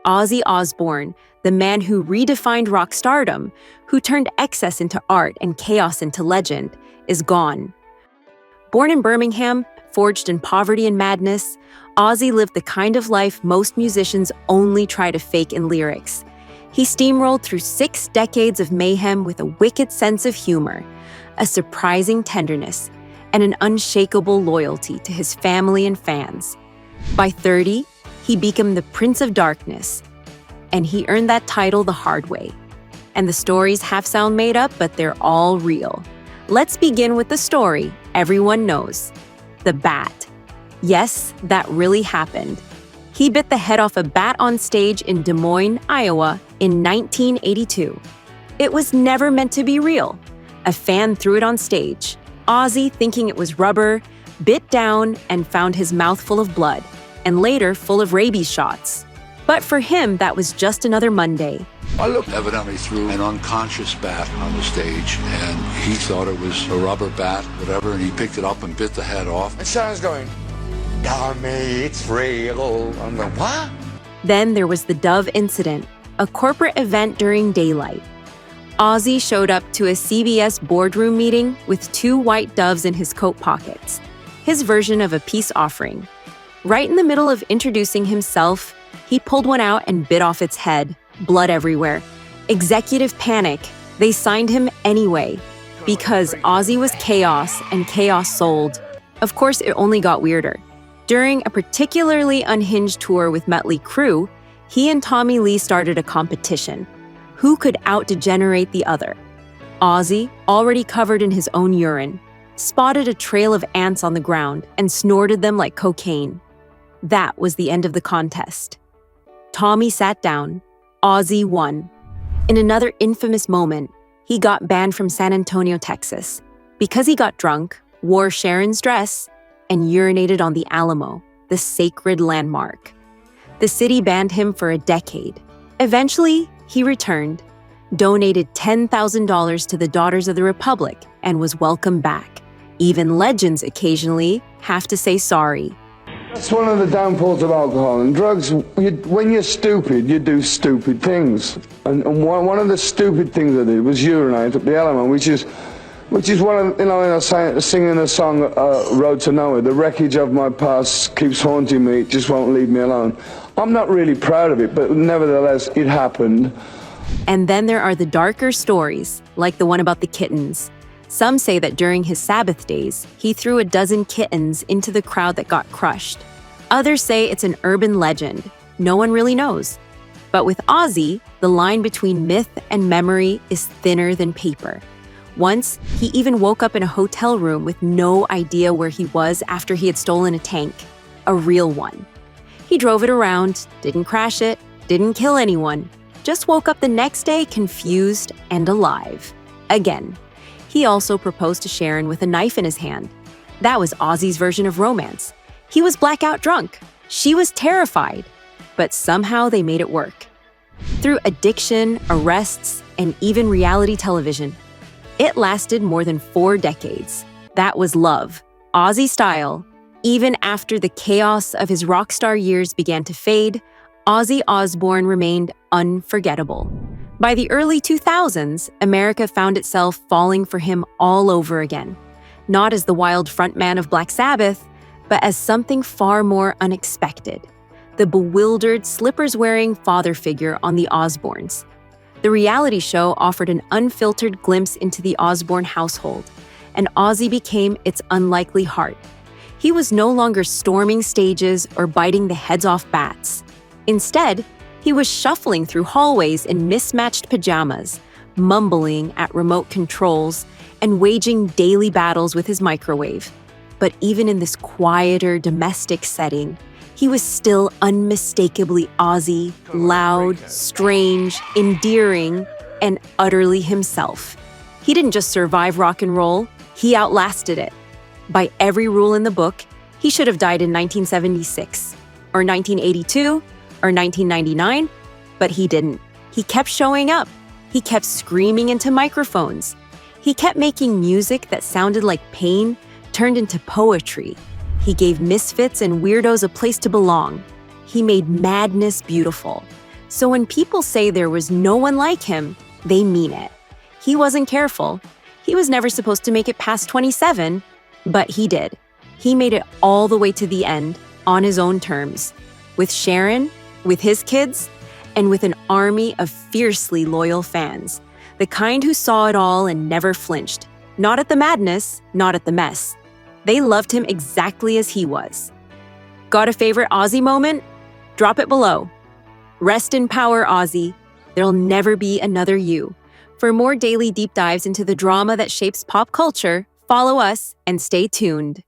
Ozzy Osbourne, the man who redefined rock stardom, who turned excess into art and chaos into legend, is gone. Born in Birmingham, forged in poverty and madness, Ozzy lived the kind of life most musicians only try to fake in lyrics. He steamrolled through 6 decades of mayhem with a wicked sense of humor, a surprising tenderness, and an unshakable loyalty to his family and fans. By 30, he became the Prince of Darkness, and he earned that title the hard way. And the stories half sound made up, but they're all real. Let's begin with the story everyone knows. The bat. Yes, that really happened. He bit the head off a bat on stage in Des Moines, Iowa in 1982. It was never meant to be real. A fan threw it on stage. Ozzy, thinking it was rubber, bit down and found his mouth full of blood, and later full of rabies shots. But for him, that was just another Monday. I looked, evidently threw an unconscious bat on the stage, and he thought it was a rubber bat, whatever, and he picked it up and bit the head off. And Sharon's going, "Dummy, it's real." I'm like, what? Then there was the Dove incident, a corporate event during daylight. Ozzy showed up to a CBS boardroom meeting with 2 white doves in his coat pockets, his version of a peace offering. Right in the middle of introducing himself, he pulled one out and bit off its head, blood everywhere. Executive panic. They signed him anyway, because Ozzy was chaos and chaos sold. Of course, it only got weirder. During a particularly unhinged tour with Mötley Crüe, he and Tommy Lee started a competition. Who could out-degenerate the other? Ozzy, already covered in his own urine, spotted a trail of ants on the ground and snorted them like cocaine. That was the end of the contest. Tommy sat down. Ozzy won. In another infamous moment, he got banned from San Antonio, Texas, because he got drunk, wore Sharon's dress, and urinated on the Alamo, the sacred landmark. The city banned him for a decade. Eventually, he returned, donated $10,000 to the Daughters of the Republic, and was welcomed back. Even legends occasionally have to say sorry. That's one of the downfalls of alcohol and drugs. When you're stupid, you do stupid things. And one of the stupid things I did was urinate up the Alamo, which is one of, singing a song, Road to Nowhere, the wreckage of my past keeps haunting me, it just won't leave me alone. I'm not really proud of it, but nevertheless, it happened. And then there are the darker stories, like the one about the kittens. Some say that during his Sabbath days, he threw a dozen kittens into the crowd that got crushed. Others say it's an urban legend. No one really knows. But with Ozzy, the line between myth and memory is thinner than paper. Once, he even woke up in a hotel room with no idea where he was after he had stolen a tank, a real one. He drove it around, didn't crash it, didn't kill anyone, just woke up the next day confused and alive. Again. He also proposed to Sharon with a knife in his hand. That was Ozzy's version of romance. He was blackout drunk. She was terrified. But somehow they made it work. Through addiction, arrests, and even reality television, it lasted more than 4 decades. That was love, Ozzy style. Even after the chaos of his rock star years began to fade, Ozzy Osbourne remained unforgettable. By the early 2000s, America found itself falling for him all over again, not as the wild frontman of Black Sabbath, but as something far more unexpected, the bewildered, slippers-wearing father figure on the Osbournes. The reality show offered an unfiltered glimpse into the Osbourne household, and Ozzy became its unlikely heart. He was no longer storming stages or biting the heads off bats. Instead, he was shuffling through hallways in mismatched pajamas, mumbling at remote controls, and waging daily battles with his microwave. But even in this quieter, domestic setting, he was still unmistakably Ozzy, loud, strange, endearing, and utterly himself. He didn't just survive rock and roll, he outlasted it. By every rule in the book, he should have died in 1976, or 1982, or 1999, but he didn't. He kept showing up. He kept screaming into microphones. He kept making music that sounded like pain turned into poetry. He gave misfits and weirdos a place to belong. He made madness beautiful. So when people say there was no one like him, they mean it. He wasn't careful. He was never supposed to make it past 27, but he did. He made it all the way to the end on his own terms, with Sharon, with his kids, and with an army of fiercely loyal fans, the kind who saw it all and never flinched, not at the madness, not at the mess. They loved him exactly as he was. Got a favorite Ozzy moment? Drop it below. Rest in power, Ozzy. There'll never be another you. For more daily deep dives into the drama that shapes pop culture, follow us and stay tuned.